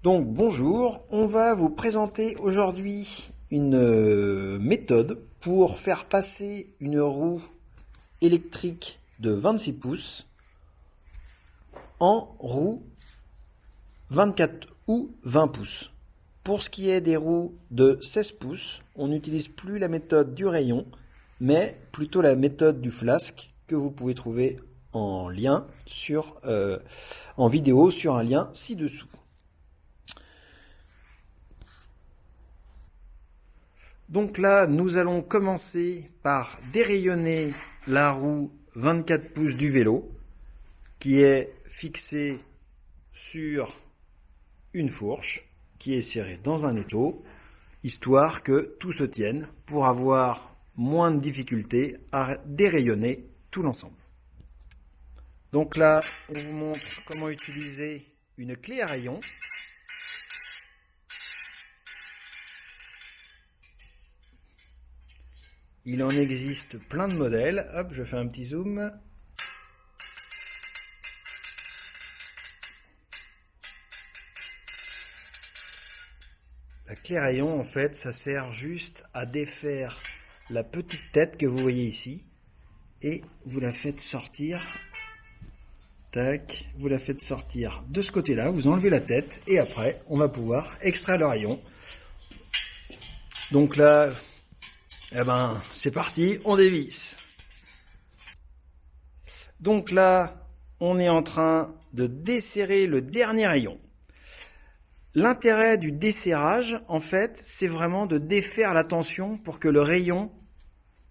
Donc bonjour, on va vous présenter aujourd'hui une méthode pour faire passer une roue électrique de 26 pouces en roue 24 ou 20 pouces. Pour ce qui est des roues de 16 pouces, on n'utilise plus la méthode du rayon, mais plutôt la méthode du flasque que vous pouvez trouver en lien en vidéo sur un lien ci-dessous. Donc là, nous allons commencer par dérayonner la roue 24 pouces du vélo qui est fixée sur une fourche qui est serrée dans un étau, histoire que tout se tienne pour avoir moins de difficultés à dérayonner tout l'ensemble. Donc là, on vous montre comment utiliser une clé à rayon. Il en existe plein de modèles. Hop, je fais un petit zoom. La clé rayon, en fait, ça sert juste à défaire la petite tête que vous voyez ici. Et vous la faites sortir. Tac, vous la faites sortir de ce côté-là. Vous enlevez la tête. Et après, on va pouvoir extraire le rayon. Donc là... Eh ben, c'est parti, on dévisse. Donc là, on est en train de desserrer le dernier rayon. L'intérêt du desserrage, en fait, c'est vraiment de défaire la tension pour que le rayon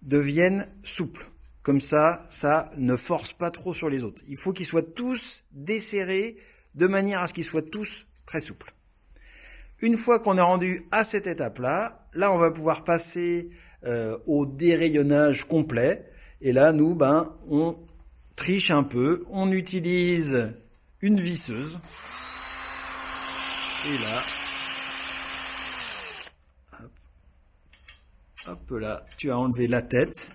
devienne souple. Comme ça, ça ne force pas trop sur les autres. Il faut qu'ils soient tous desserrés de manière à ce qu'ils soient tous très souples. Une fois qu'on est rendu à cette étape-là, là, on va pouvoir passer au dérayonnage complet. Et là, nous, on triche un peu. On utilise une visseuse. Et là, hop là, tu as enlevé la tête.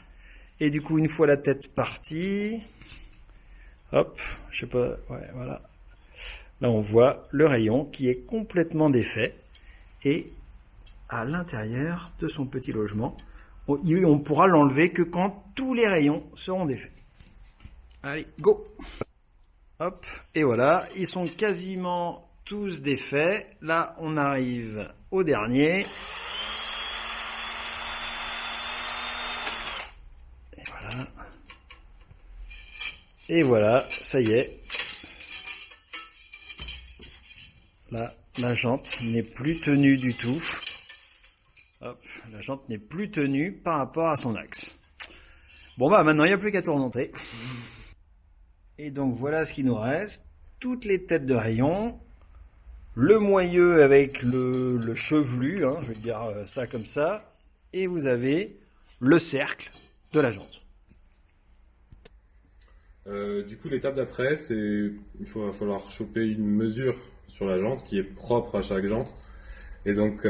Et du coup, une fois la tête partie, hop, je sais pas, ouais, voilà. Là, on voit le rayon qui est complètement défait. Et à l'intérieur de son petit logement, on pourra l'enlever que quand tous les rayons seront défaits. Allez, go! Hop, et voilà, ils sont quasiment tous défaits. Là, on arrive au dernier. Et voilà. Et voilà, ça y est. Là, la jante n'est plus tenue du tout. Hop, la jante n'est plus tenue par rapport à son axe. Bon maintenant il n'y a plus qu'à tout remonter. Et donc voilà ce qui nous reste. Toutes les têtes de rayon. Le moyeu avec le chevelu, je vais dire ça comme ça. Et vous avez le cercle de la jante. Du coup, l'étape d'après, va falloir choper une mesure sur la jante qui est propre à chaque jante. Et donc,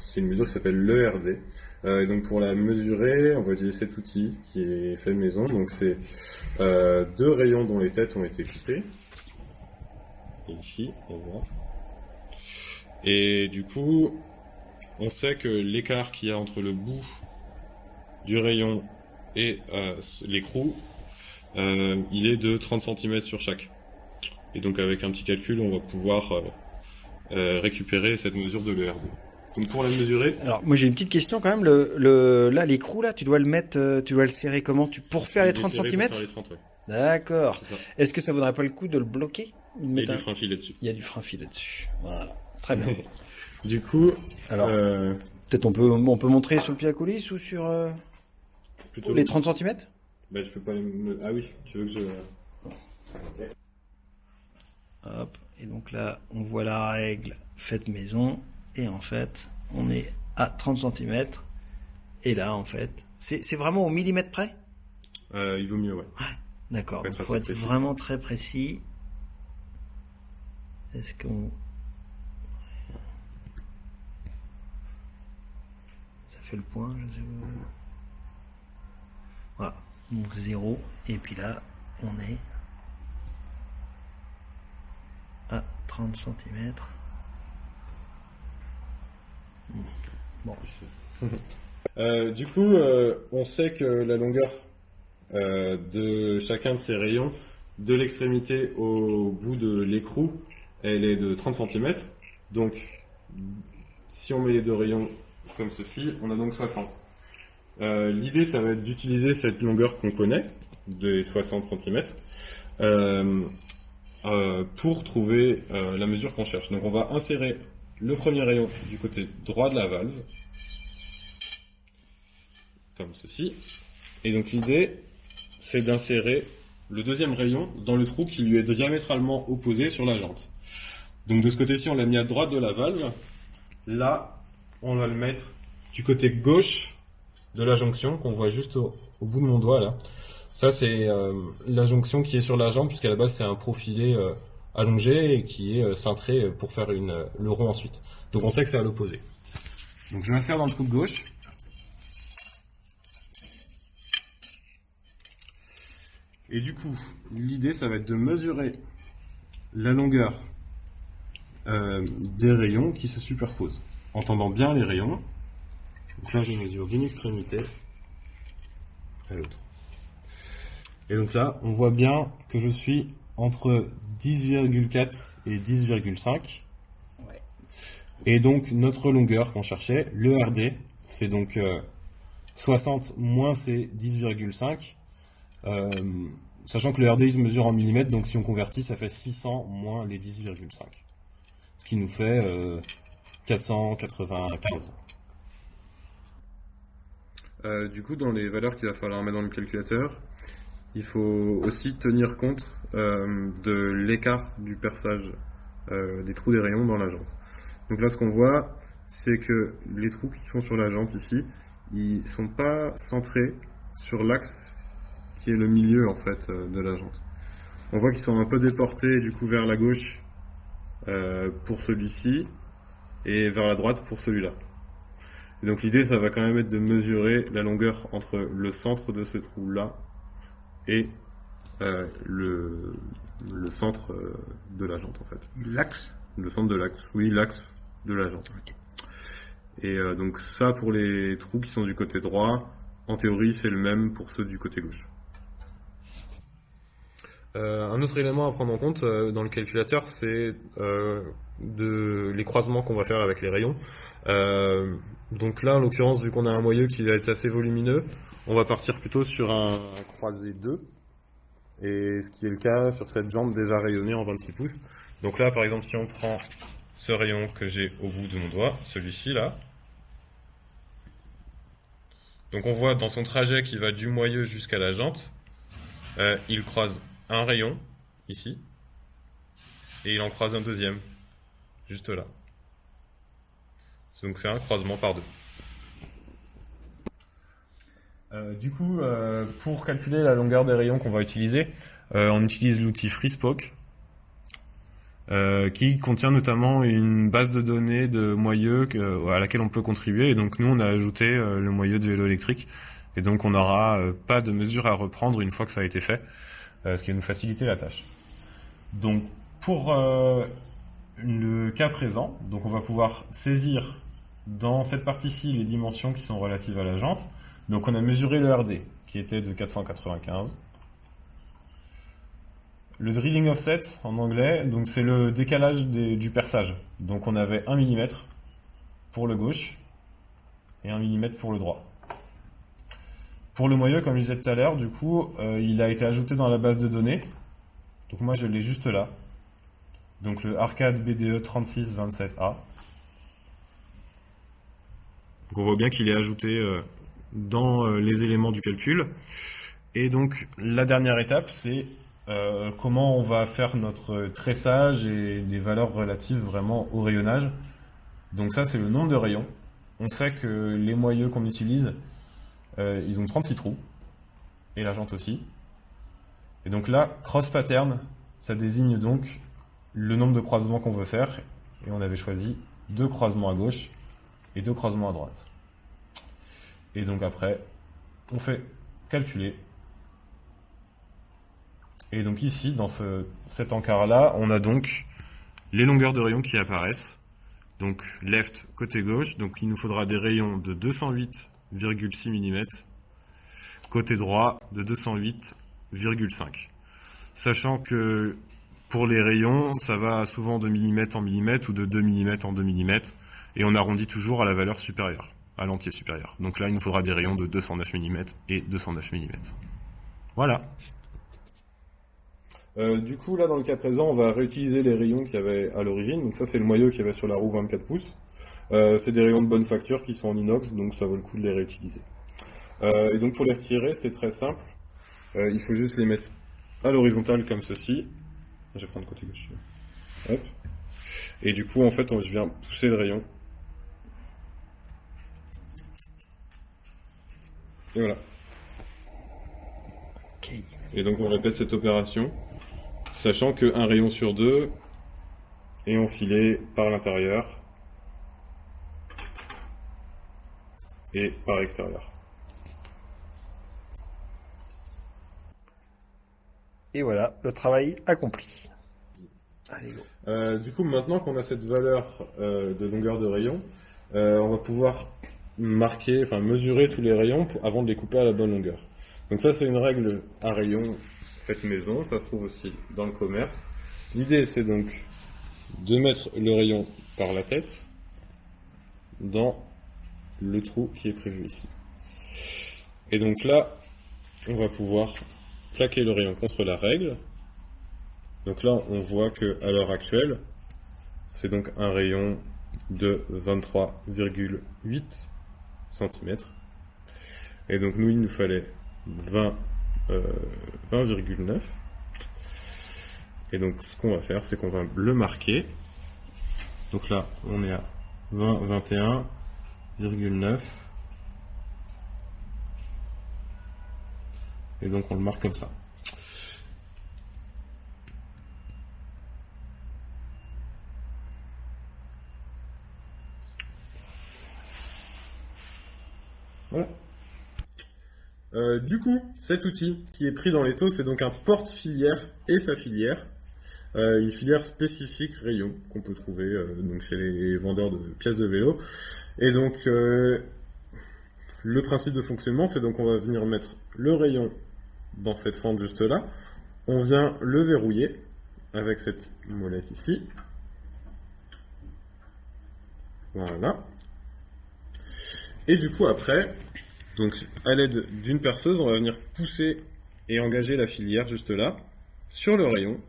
c'est une mesure qui s'appelle l'ERD. Et donc, pour la mesurer, on va utiliser cet outil qui est fait maison. Donc, c'est 2 rayons dont les têtes ont été coupées. Et ici, on voit. Et du coup, on sait que l'écart qu'il y a entre le bout du rayon et l'écrou, il est de 30 cm sur chaque. Et donc avec un petit calcul, on va pouvoir récupérer cette mesure de l'ERD. Donc pour la mesurer... Alors moi j'ai une petite question quand même. Là l'écrou là, tu dois le mettre, tu dois le serrer comment pour faire les 30 cm? Pour faire les 30, ouais. D'accord. Est-ce que ça vaudrait pas le coup de le bloquer? Il y a du frein fil là-dessus. Il y a du frein fil là-dessus. Voilà. Très bien. Du coup... Alors, peut-être on peut montrer sur le pied à coulisse ou sur les 30 cm? Je peux pas... Ah oui, tu veux que je... Okay. Hop, et donc là, on voit la règle faite maison, et en fait, on est à 30 cm, et là, en fait, c'est vraiment au millimètre près? Il vaut mieux, ouais. D'accord, il faut être vraiment très précis. Est-ce qu'on... Ça fait le point, je sais pas. Voilà, donc 0, et puis là, on est à 30 cm. Bon, Du coup, on sait que la longueur de chacun de ces rayons, de l'extrémité au bout de l'écrou, elle est de 30 cm. Donc, si on met les deux rayons comme ceci, on a donc 60. L'idée, ça va être d'utiliser cette longueur qu'on connaît, des 60 cm, pour trouver la mesure qu'on cherche. Donc on va insérer le premier rayon du côté droit de la valve, comme ceci. Et donc l'idée, c'est d'insérer le deuxième rayon dans le trou qui lui est diamétralement opposé sur la jante. Donc de ce côté-ci, on l'a mis à droite de la valve. Là, on va le mettre du côté gauche de la jonction, qu'on voit juste au bout de mon doigt là. Ça, c'est la jonction qui est sur la jambe, puisqu'à la base, c'est un profilé allongé et qui est cintré pour faire le rond ensuite. Donc on sait que c'est à l'opposé. Donc je m'insère dans le trou de gauche. Et du coup, l'idée, ça va être de mesurer la longueur des rayons qui se superposent, en tendant bien les rayons. Donc là, je mesure d'une extrémité à l'autre. Et donc là, on voit bien que je suis entre 10,4 et 10,5. Ouais. Et donc, notre longueur qu'on cherchait, le RD, c'est donc 60 moins ces 10,5. Sachant que le RD, il se mesure en millimètres, donc si on convertit, ça fait 600 moins les 10,5. Ce qui nous fait 495. Du coup, dans les valeurs qu'il va falloir mettre dans le calculateur, il faut aussi tenir compte de l'écart du perçage des trous des rayons dans la jante. Donc là, ce qu'on voit, c'est que les trous qui sont sur la jante ici, ils sont pas centrés sur l'axe qui est le milieu en fait de la jante. On voit qu'ils sont un peu déportés du coup vers la gauche pour celui-ci et vers la droite pour celui-là. Et donc l'idée, ça va quand même être de mesurer la longueur entre le centre de ce trou-là et le centre de la jante en fait. L'axe? Le centre de l'axe, oui, l'axe de la jante. Okay. Et donc ça, pour les trous qui sont du côté droit, en théorie, c'est le même pour ceux du côté gauche. Un autre élément à prendre en compte dans le calculateur, c'est les croisements qu'on va faire avec les rayons. Donc là, en l'occurrence, vu qu'on a un moyeu qui va être assez volumineux, on va partir plutôt sur un croisé 2, et ce qui est le cas sur cette jambe déjà rayonnée en 26 pouces. Donc là, par exemple, si on prend ce rayon que j'ai au bout de mon doigt, celui-ci là, donc on voit dans son trajet qui va du moyeu jusqu'à la jante, il croise un rayon, ici, et il en croise un deuxième, juste là. Donc c'est un croisement par deux. Du coup, pour calculer la longueur des rayons qu'on va utiliser, on utilise l'outil FreeSpoke, qui contient notamment une base de données de moyeux à laquelle on peut contribuer. Et donc nous, on a ajouté le moyeu de vélo électrique. Et donc on n'aura pas de mesure à reprendre une fois que ça a été fait, ce qui va nous faciliter la tâche. Donc pour le cas présent, donc on va pouvoir saisir dans cette partie-ci les dimensions qui sont relatives à la jante. Donc on a mesuré le RD qui était de 495. Le drilling offset en anglais, donc c'est le décalage du perçage. Donc on avait 1 mm pour le gauche et 1 mm pour le droit. Pour le moyeu, comme je disais tout à l'heure, du coup, il a été ajouté dans la base de données. Donc moi je l'ai juste là. Donc le Arcade BDE 3627A. Donc on voit bien qu'il est ajouté dans les éléments du calcul. Et donc la dernière étape, c'est comment on va faire notre tressage et des valeurs relatives vraiment au rayonnage. Donc ça, c'est le nombre de rayons. On sait que les moyeux qu'on utilise, ils ont 36 trous, et la jante aussi. Et donc là, cross pattern, ça désigne donc le nombre de croisements qu'on veut faire, et on avait choisi 2 croisements à gauche et 2 croisements à droite. Et donc après, on fait calculer. Et donc ici, dans cet encart-là, on a donc les longueurs de rayons qui apparaissent. donc left côté gauche, donc il nous faudra des rayons de 208,6 mm, côté droit de 208,5. Sachant que pour les rayons, ça va souvent de millimètre en millimètre ou de 2 mm en 2 mm, et on arrondit toujours à la valeur supérieure, à l'entier supérieur. Donc là, il nous faudra des rayons de 209 mm et 209 mm. Voilà. Du coup, là, dans le cas présent, on va réutiliser les rayons qu'il y avait à l'origine. Donc ça, c'est le moyeu qu'il y avait sur la roue 24 pouces. C'est des rayons de bonne facture qui sont en inox, donc ça vaut le coup de les réutiliser. Et donc pour les retirer, c'est très simple. Il faut juste les mettre à l'horizontale comme ceci. Je vais prendre côté gauche. Hop. Et du coup, en fait, je viens pousser le rayon. Et voilà. Ok. Et donc on répète cette opération, sachant qu'un rayon sur deux est enfilé par l'intérieur et par l'extérieur. Et voilà, le travail accompli. Allez, go. Du coup, maintenant qu'on a cette valeur de longueur de rayon, on va pouvoir mesurer tous les rayons avant de les couper à la bonne longueur. Donc ça, c'est une règle à rayon faite maison, ça se trouve aussi dans le commerce. L'idée, c'est donc de mettre le rayon par la tête dans le trou qui est prévu ici. Et donc là, on va pouvoir plaquer le rayon contre la règle. Donc là, on voit que à l'heure actuelle, c'est donc un rayon de 23,8 cm. Et donc nous, il nous fallait 20,9. Et donc ce qu'on va faire, c'est qu'on va le marquer. Donc là, on est à 21,9. Et donc on le marque comme ça. Voilà. Du coup, cet outil qui est pris dans les taux, c'est donc un porte-filière et sa filière. Une filière spécifique rayon qu'on peut trouver donc chez les vendeurs de pièces de vélo. Et donc, le principe de fonctionnement, c'est donc on va venir mettre le rayon dans cette fente juste là. On vient le verrouiller avec cette molette ici. Voilà. Et du coup, après, donc à l'aide d'une perceuse, on va venir pousser et engager la filière juste là, sur le rayon.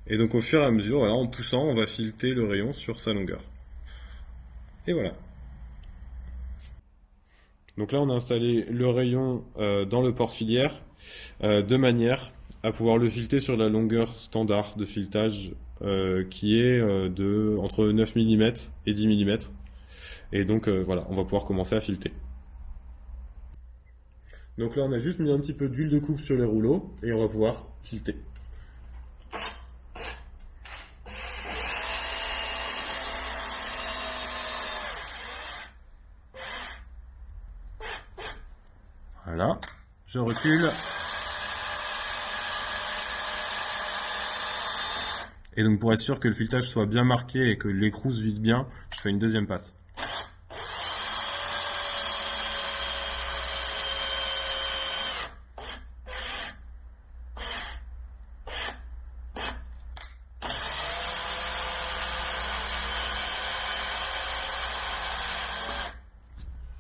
Et donc au fur et à mesure, voilà, en poussant, on va fileter le rayon sur sa longueur. Et voilà. Donc là, on a installé le rayon dans le porte-filière de manière à pouvoir le fileter sur la longueur standard de filetage qui est de entre 9 mm et 10 mm. Et donc voilà, on va pouvoir commencer à fileter. Donc là, on a juste mis un petit peu d'huile de coupe sur les rouleaux et on va pouvoir fileter. Voilà, je recule. Et donc pour être sûr que le filetage soit bien marqué et que l'écrou se vise bien, je fais une deuxième passe.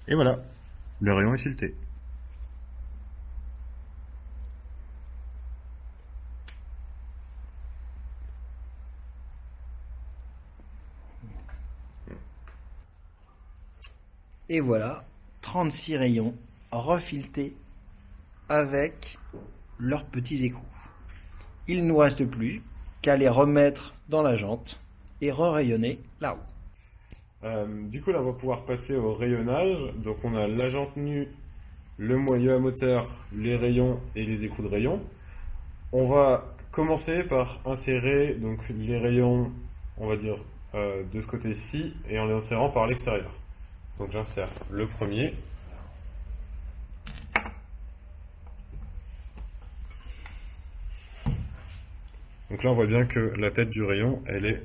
Et voilà, le rayon est fileté. Et voilà, 36 rayons refiletés avec leurs petits écrous. Il ne nous reste plus qu'à les remettre dans la jante et re-rayonner la roue. Du coup, là, on va pouvoir passer au rayonnage. Donc, on a la jante nue, le moyeu à moteur, les rayons et les écrous de rayon. On va commencer par insérer donc les rayons, on va dire, de ce côté-ci et en les insérant par l'extérieur. Donc, j'insère le premier. Donc là, on voit bien que la tête du rayon, elle est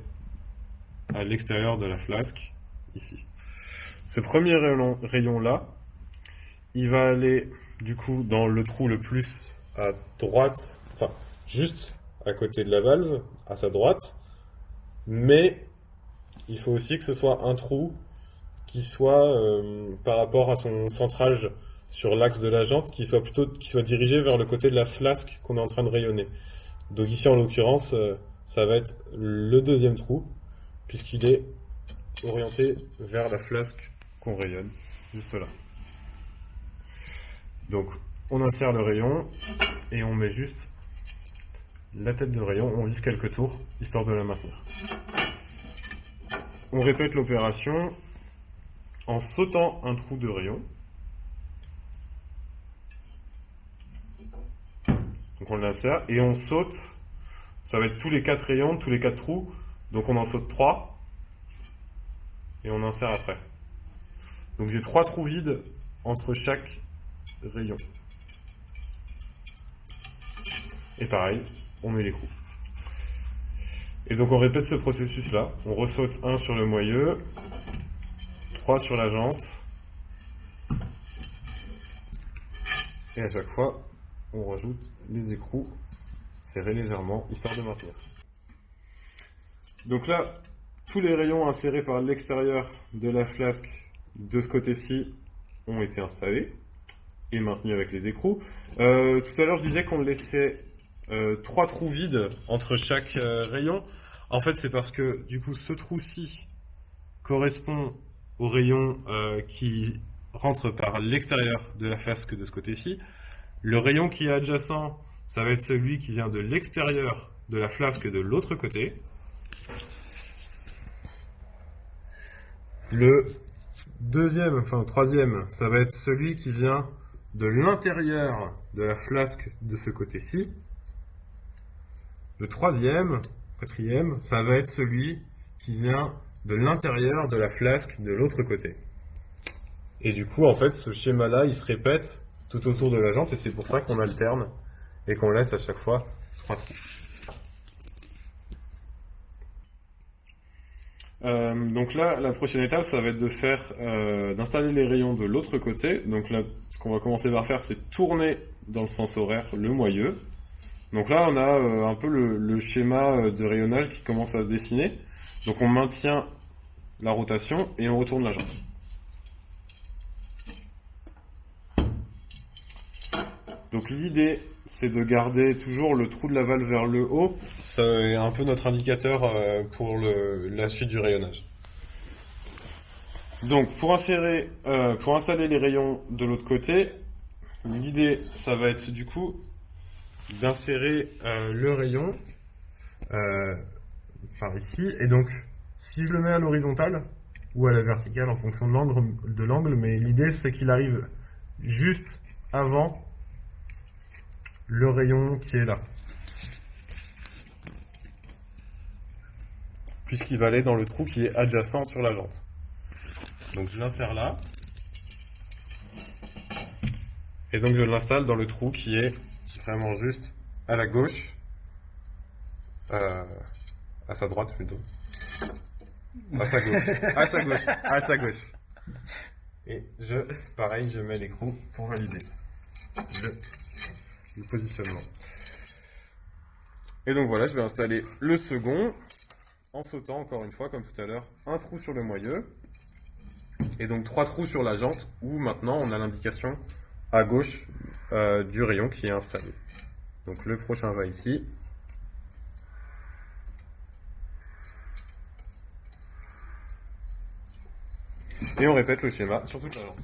à l'extérieur de la flasque, ici. Ce premier rayon-là, il va aller du coup dans le trou le plus à droite, enfin juste à côté de la valve, à sa droite, mais il faut aussi que ce soit un trou qui soit par rapport à son centrage sur l'axe de la jante, qui soit dirigé vers le côté de la flasque qu'on est en train de rayonner. Donc ici en l'occurrence, ça va être le deuxième trou, puisqu'il est orienté vers la flasque qu'on rayonne, juste là. Donc on insère le rayon et on met juste la tête de rayon, on vise quelques tours, histoire de la maintenir. On répète l'opération en sautant un trou de rayon. Donc on l'insère et on saute, ça va être tous les 4 rayons, tous les 4 trous, donc on en saute 3 et on insère après. Donc j'ai 3 trous vides entre chaque rayon. Et pareil, on met l'écrou. Et donc on répète ce processus-là. On ressaute 1 sur le moyeu, 3 sur la jante. Et à chaque fois, on rajoute les écrous serrés légèrement, histoire de maintenir. Donc là, tous les rayons insérés par l'extérieur de la flasque de ce côté-ci ont été installés et maintenus avec les écrous. Tout à l'heure, je disais qu'on laissait 3 trous vides entre chaque rayon. En fait, c'est parce que du coup, ce trou-ci correspond au rayon qui rentre par l'extérieur de la flasque de ce côté-ci. Le rayon qui est adjacent, ça va être celui qui vient de l'extérieur de la flasque de l'autre côté. Le deuxième, enfin troisième, ça va être celui qui vient de l'intérieur de la flasque de ce côté-ci. Le troisième, quatrième, ça va être celui qui vient de l'intérieur de la flasque de l'autre côté. Et du coup, en fait, ce schéma-là, il se répète tout autour de la jante et c'est pour ça qu'on alterne et qu'on laisse à chaque fois 3 trous. Donc là, la prochaine étape, ça va être de faire, d'installer les rayons de l'autre côté. Donc là, ce qu'on va commencer par faire, c'est tourner dans le sens horaire le moyeu. Donc là, on a un peu le schéma de rayonnage qui commence à se dessiner. Donc on maintient la rotation et on retourne la jante. Donc l'idée, c'est de garder toujours le trou de la valve vers le haut. C'est un peu notre indicateur pour la suite du rayonnage. Donc pour installer les rayons de l'autre côté, l'idée, ça va être du coup d'insérer le rayon enfin ici. Et donc, si je le mets à l'horizontale ou à la verticale en fonction de l'angle, mais l'idée, c'est qu'il arrive juste avant le rayon qui est là, puisqu'il va aller dans le trou qui est adjacent sur la jante. Donc je l'insère là, et donc je l'installe dans le trou qui est vraiment juste à la gauche, à sa droite plutôt, à sa gauche. Et pareil, je mets l'écrou pour valider le positionnement. Et donc voilà, je vais installer le second en sautant encore une fois comme tout à l'heure un trou sur le moyeu et donc 3 trous sur la jante où maintenant on a l'indication à gauche du rayon qui est installé. Donc le prochain va ici. Et on répète le schéma sur toute la jante.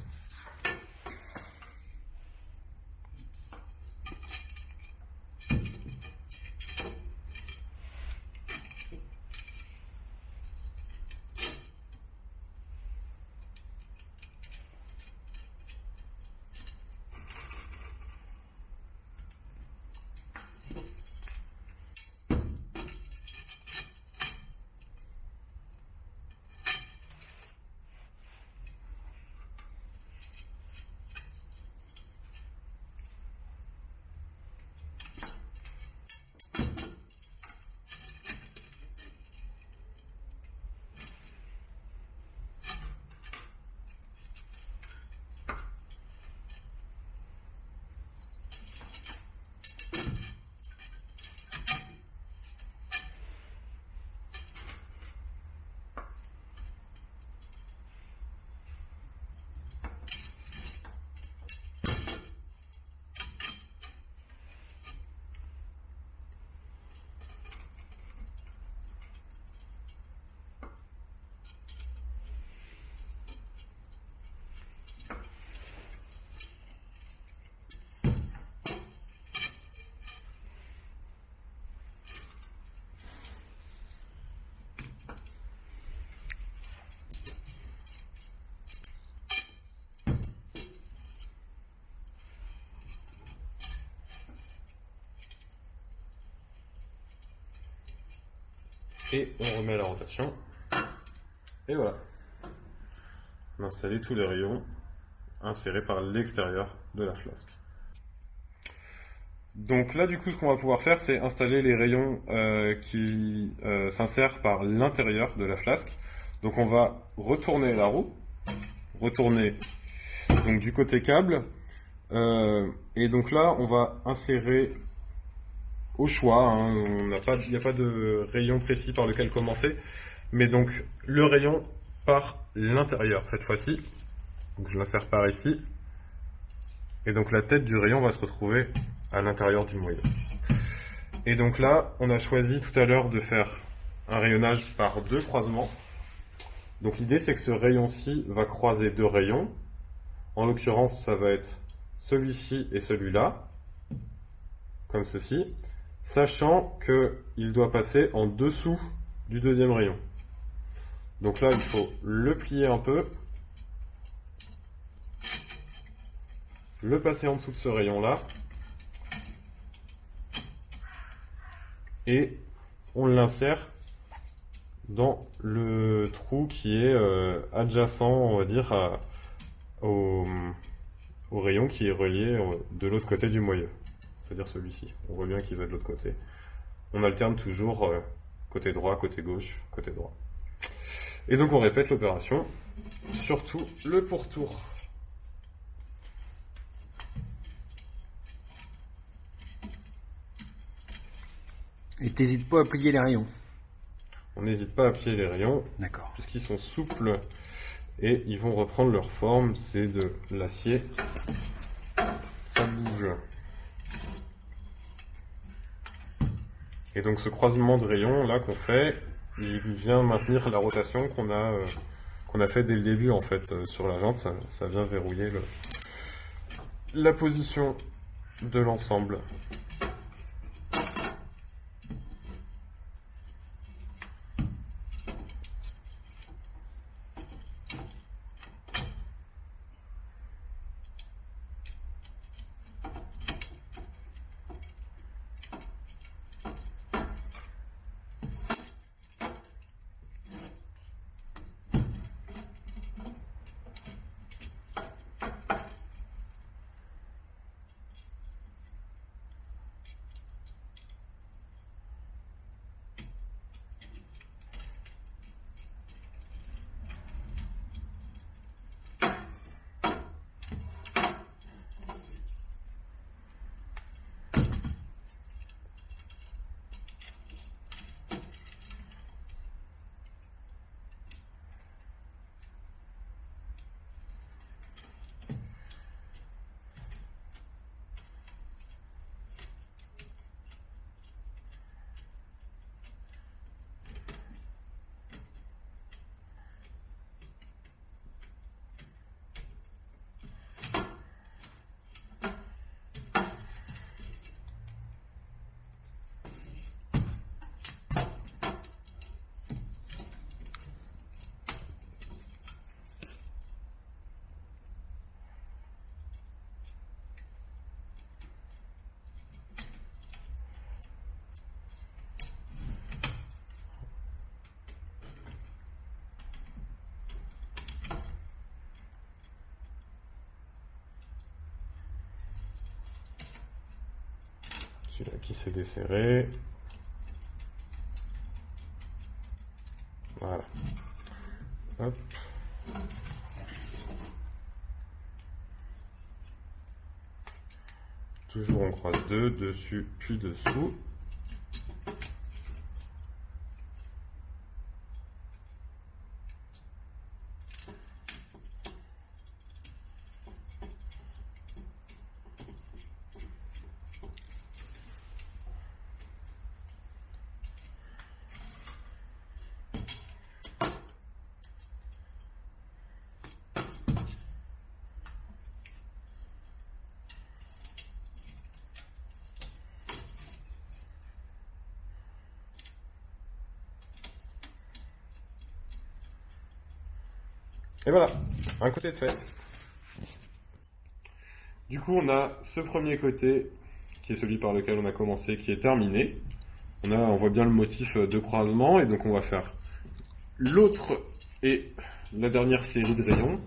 Et on remet la rotation. Et voilà. On a installé tous les rayons insérés par l'extérieur de la flasque. Donc là, du coup, ce qu'on va pouvoir faire, c'est installer les rayons qui s'insèrent par l'intérieur de la flasque. Donc on va retourner la roue, retourner donc du côté câble, et donc là, on va insérer au choix, hein, il n'y a pas de rayon précis par lequel commencer, mais donc le rayon par l'intérieur cette fois-ci. Donc je l'insère par ici, et donc la tête du rayon va se retrouver à l'intérieur du moyeu. Et donc là, on a choisi tout à l'heure de faire un rayonnage par 2 croisements. Donc l'idée, c'est que ce rayon-ci va croiser 2 rayons. En l'occurrence, ça va être celui-ci et celui-là, comme ceci, sachant qu'il doit passer en dessous du deuxième rayon. Donc là, il faut le plier un peu, le passer en dessous de ce rayon-là, et on l'insère dans le trou qui est adjacent, on va dire, au rayon qui est relié de l'autre côté du moyeu, c'est-à-dire celui-ci. On voit bien qu'il va de l'autre côté. On alterne toujours côté droit, côté gauche, côté droit. Et donc on répète l'opération, surtout le pourtour. Et t'hésites pas à plier les rayons. On n'hésite pas à plier les rayons, D'accord. puisqu'ils sont souples et ils vont reprendre leur forme. C'est de l'acier, ça bouge. Et donc ce croisement de rayons là qu'on fait, il vient maintenir la rotation qu'on a fait dès le début en fait sur la jante. Ça vient verrouiller la position de l'ensemble. Celui-là qui s'est desserré. Voilà. Hop. Toujours on croise 2, dessus puis dessous. Et voilà, un côté de fait. Du coup, on a ce premier côté, qui est celui par lequel on a commencé, qui est terminé. On voit bien le motif de croisement, et donc on va faire l'autre et la dernière série de rayons.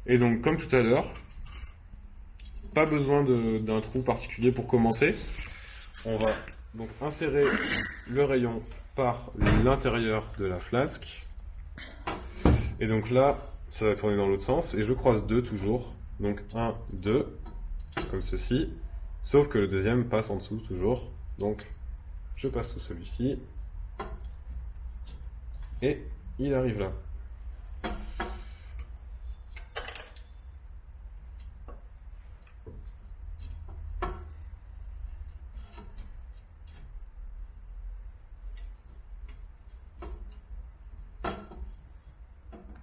Et donc, comme tout à l'heure, pas besoin d'un trou particulier pour commencer. On va donc insérer le rayon par l'intérieur de la flasque. Et donc là, ça va tourner dans l'autre sens. Et je croise deux toujours. Donc 1, 2, comme ceci. Sauf que le deuxième passe en dessous toujours. Donc je passe sous celui-ci. Et il arrive là.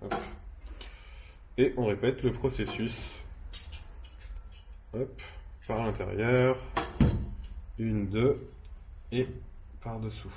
Hop. Et on répète le processus. Hop, par l'intérieur, 1, 2, et par dessous.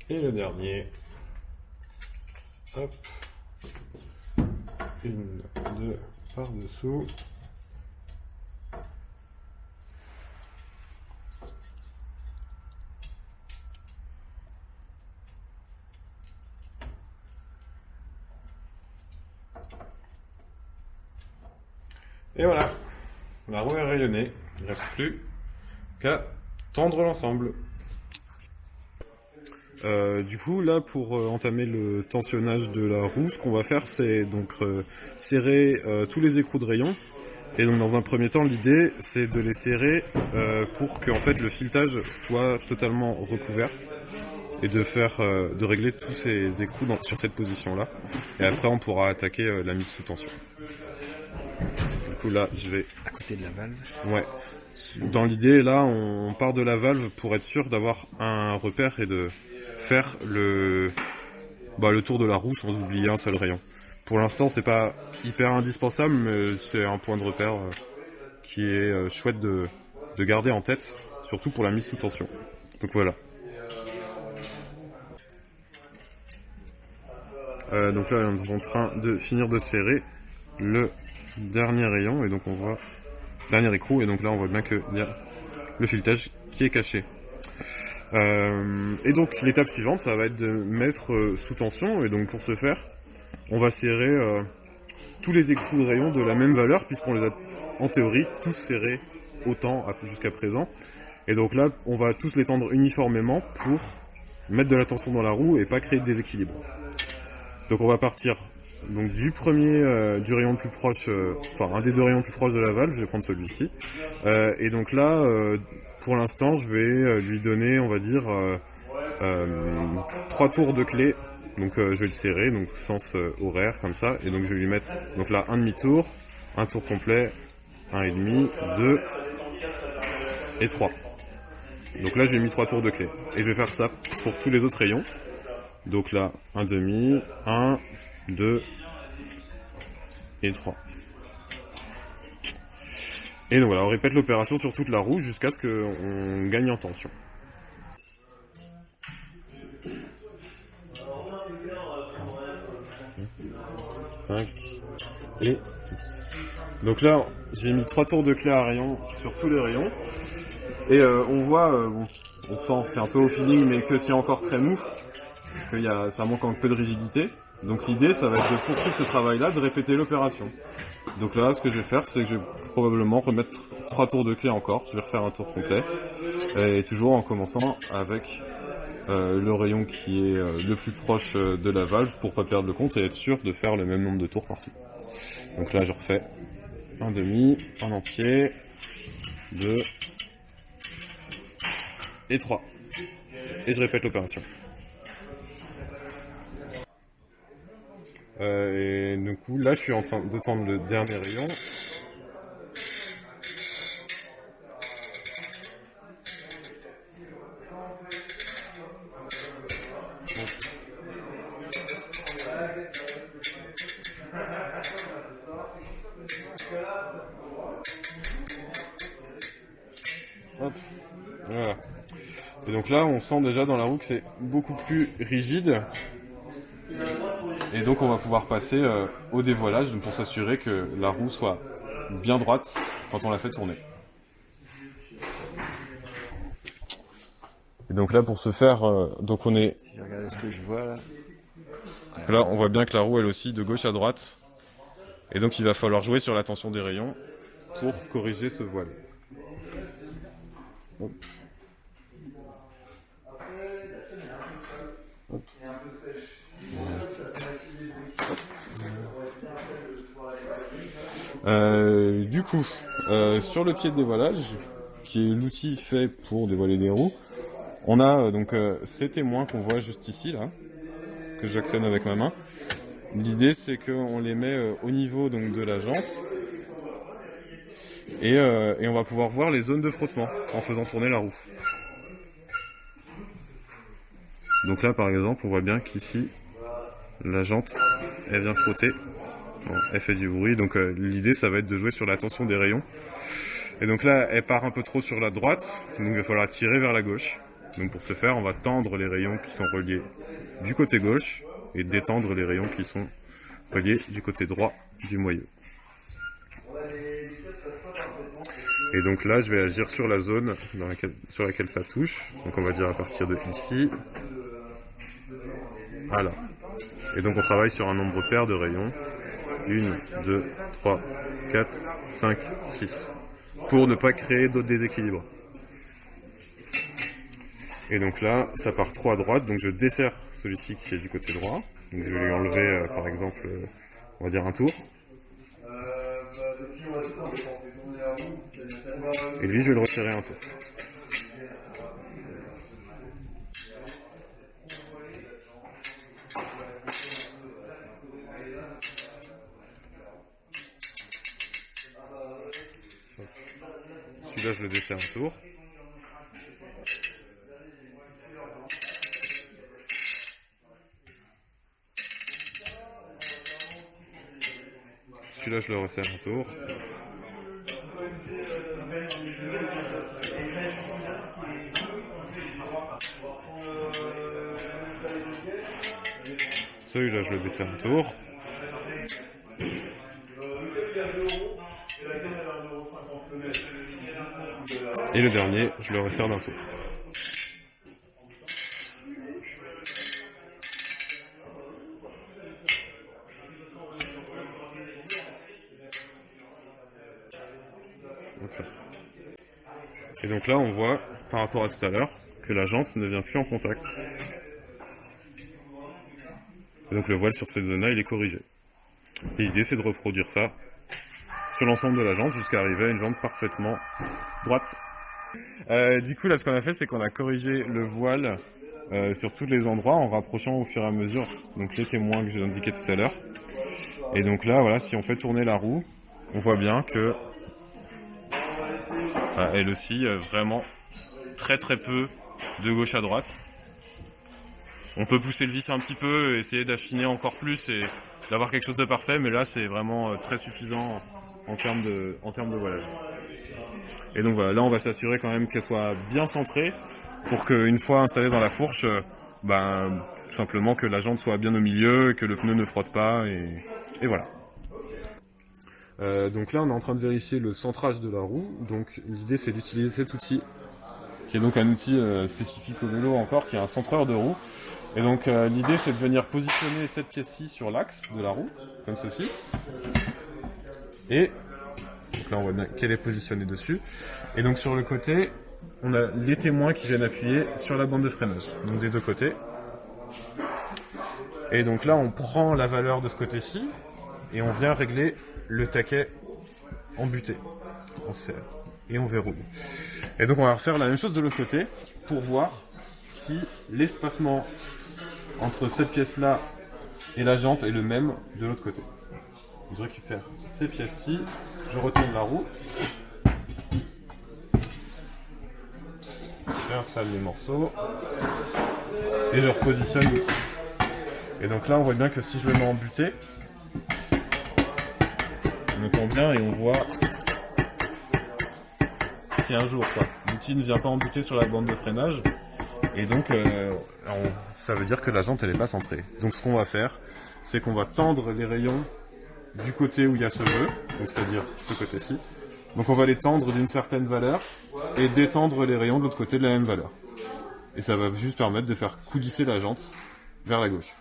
Et le dernier. Hop. 1, 2, par dessous. Et voilà, la roue est rayonnée. Il ne reste plus qu'à tendre l'ensemble. Du coup, là, pour entamer le tensionnage de la roue, ce qu'on va faire, c'est donc serrer tous les écrous de rayon. Et donc, dans un premier temps, l'idée, c'est de les serrer pour que en fait, le filetage soit totalement recouvert et de régler tous ces écrous sur cette position-là. Et après, on pourra attaquer la mise sous tension. Du coup, là, je vais À côté de la valve. Ouais. Dans l'idée, là, on part de la valve pour être sûr d'avoir un repère et de faire le tour de la roue sans oublier un seul rayon. Pour l'instant, c'est pas hyper indispensable, mais c'est un point de repère qui est chouette de garder en tête, surtout pour la mise sous tension. Donc voilà. Donc là, on est en train de finir de serrer le dernier rayon, et donc on voit dernier écrou, et donc là on voit bien qu'il y a le filetage qui est caché. Et donc l'étape suivante, ça va être de mettre sous tension, et donc pour ce faire, on va serrer tous les écrous de rayon de la même valeur, puisqu'on les a en théorie tous serrés autant jusqu'à présent. Et donc là, on va tous les tendre uniformément pour mettre de la tension dans la roue et pas créer de déséquilibre. Donc on va partir donc du rayon le plus proche, enfin un des deux rayons plus proches de la valve, je vais prendre celui-ci. Et donc là, pour l'instant, je vais lui donner, on va dire, 3 tours de clé. Donc je vais le serrer, donc sens horaire comme ça. Et donc je vais lui mettre, donc là, un demi-tour, un tour complet, 1,5, 2 et 3. Donc là, j'ai mis 3 tours de clé. Et je vais faire ça pour tous les autres rayons. Donc là, un demi, 1, 2 et 3. Et donc voilà, on répète l'opération sur toute la roue jusqu'à ce qu'on gagne en tension. Cinq et 6. Donc là, j'ai mis 3 tours de clé à rayon sur tous les rayons. Et on voit, on sent, c'est un peu au feeling, mais que c'est encore très mou, ça manque un peu de rigidité. Donc l'idée, ça va être de poursuivre ce travail-là, de répéter l'opération. Donc là, ce que je vais faire, c'est que je vais probablement remettre 3 tours de clé encore. Je vais refaire un tour complet. Et toujours en commençant avec le rayon qui est le plus proche de la valve pour pas perdre le compte et être sûr de faire le même nombre de tours partout. Donc là, je refais un demi, un entier, 2 et 3. Et je répète l'opération. Et du coup, là, je suis en train de tendre le dernier rayon. Hop. Voilà. Et donc là, on sent déjà dans la roue que c'est beaucoup plus rigide. Et donc on va pouvoir passer au dévoilage pour s'assurer que la roue soit bien droite quand on la fait tourner. Et donc là pour ce faire, donc on est... Si je regarde ce que je vois là. Donc là on voit bien que la roue elle aussi de gauche à droite. Et donc il va falloir jouer sur la tension des rayons pour corriger ce voile. Hop. Hop. Du coup, sur le pied de dévoilage, qui est l'outil fait pour dévoiler des roues, on a donc ces témoins qu'on voit juste ici, là, que j'actionne avec ma main. L'idée, c'est qu'on les met au niveau donc de la jante, et on va pouvoir voir les zones de frottement en faisant tourner la roue. Donc là, par exemple, on voit bien qu'ici, la jante, elle vient frotter. Bon, elle fait du bruit, donc l'idée ça va être de jouer sur la tension des rayons. Et donc là, elle part un peu trop sur la droite, donc il va falloir tirer vers la gauche. Donc pour ce faire, on va tendre les rayons qui sont reliés du côté gauche et détendre les rayons qui sont reliés du côté droit du moyeu. Et donc là, je vais agir sur la zone sur laquelle ça touche. Donc on va dire à partir de ici à là. Et donc on travaille sur un nombre pair de rayons. 1, 2, 3, 4, 5, 6. Pour ne pas créer d'autres déséquilibres. Et donc là, ça part trop à droite, donc je desserre celui-ci qui est du côté droit. Donc je vais lui enlever, par exemple, on va dire un tour. Et lui, je vais le retirer un tour. Celui-là, je le desserre un tour. Celui-là, je le resserre un tour. Celui-là, je le desserre un tour. Et le dernier, je le resserre d'un tour. Okay. Et donc là, on voit, par rapport à tout à l'heure, que la jante ne vient plus en contact. Et donc le voile sur cette zone-là, il est corrigé. Et l'idée, c'est de reproduire ça sur l'ensemble de la jante jusqu'à arriver à une jante parfaitement droite. Du coup, là, ce qu'on a fait, c'est qu'on a corrigé le voile sur tous les endroits en rapprochant au fur et à mesure donc les témoins que j'ai indiqués tout à l'heure. Et donc là, voilà, si on fait tourner la roue, on voit bien que elle aussi, vraiment très très peu de gauche à droite. On peut pousser le vis un petit peu, essayer d'affiner encore plus et d'avoir quelque chose de parfait, mais là, c'est vraiment très suffisant en termes de voilage. Et donc voilà, là on va s'assurer quand même qu'elle soit bien centrée pour qu'une fois installée dans la fourche, tout simplement que la jante soit bien au milieu, que le pneu ne frotte pas, et voilà. Donc là on est en train de vérifier le centrage de la roue, donc l'idée c'est d'utiliser cet outil, qui est donc un outil spécifique au vélo encore, qui est un centreur de roue. Et donc l'idée c'est de venir positionner cette pièce-ci sur l'axe de la roue, comme ceci. Et donc là on voit bien qu'elle est positionnée dessus. Et donc sur le côté, on a les témoins qui viennent appuyer sur la bande de freinage, donc des deux côtés. Et donc là on prend la valeur de ce côté-ci et on vient régler le taquet en butée. On serre et on verrouille. Et donc on va refaire la même chose de l'autre côté pour voir si l'espacement entre cette pièce-là et la jante est le même de l'autre côté. Je récupère ces pièces-ci, je retourne la roue, j'installe les morceaux et je repositionne l'outil. Et donc là on voit bien que si je le mets en butée, on entend bien et on voit qu'il y a un jour quoi. L'outil ne vient pas en butée sur la bande de freinage et donc ça veut dire que la jante elle n'est pas centrée. Donc ce qu'on va faire, c'est qu'on va tendre les rayons du côté où il y a ce jeu, donc c'est-à-dire ce côté-ci. Donc on va les tendre d'une certaine valeur et détendre les rayons de l'autre côté de la même valeur. Et ça va juste permettre de faire coulisser la jante vers la gauche.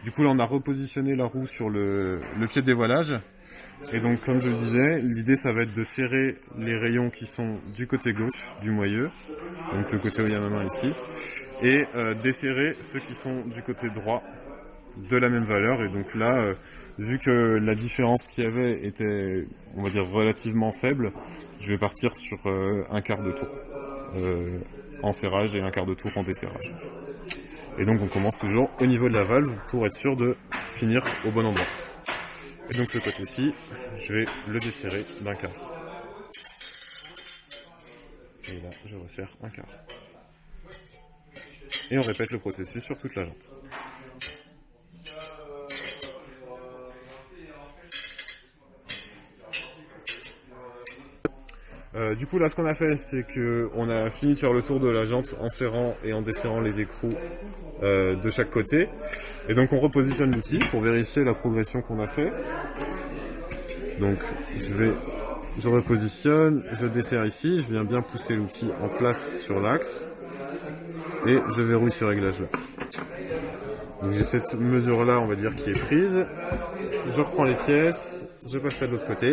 Du coup là on a repositionné la roue sur le pied de dévoilage. Et donc comme je le disais, l'idée ça va être de serrer les rayons qui sont du côté gauche du moyeu, donc le côté où il y a ma main ici, et desserrer ceux qui sont du côté droit de la même valeur. Et donc là, vu que la différence qu'il y avait était, on va dire, relativement faible, je vais partir sur un quart de tour en serrage et un quart de tour en desserrage. Et donc on commence toujours au niveau de la valve pour être sûr de finir au bon endroit. Et donc ce côté-ci, je vais le desserrer d'un quart. Et là, je resserre un quart. Et on répète le processus sur toute la jante. Du coup là ce qu'on a fait c'est que on a fini de faire le tour de la jante en serrant et en desserrant les écrous de chaque côté. Et donc on repositionne l'outil pour vérifier la progression qu'on a fait. Donc je repositionne, je desserre ici, je viens bien pousser l'outil en place sur l'axe et je verrouille ce réglage là. Donc j'ai cette mesure là on va dire qui est prise. Je reprends les pièces, je passe ça de l'autre côté.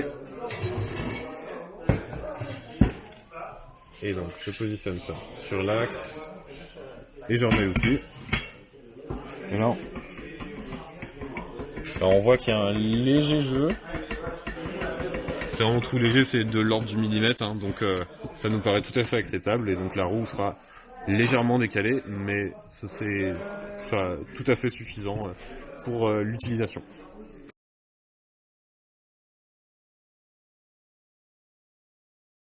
Et donc je positionne ça sur l'axe et je remets l'outil. Et là, on voit qu'il y a un léger jeu. C'est vraiment tout léger, c'est de l'ordre du millimètre, hein, donc ça nous paraît tout à fait acceptable. Et donc la roue sera légèrement décalée, mais ce serait tout à fait suffisant pour l'utilisation.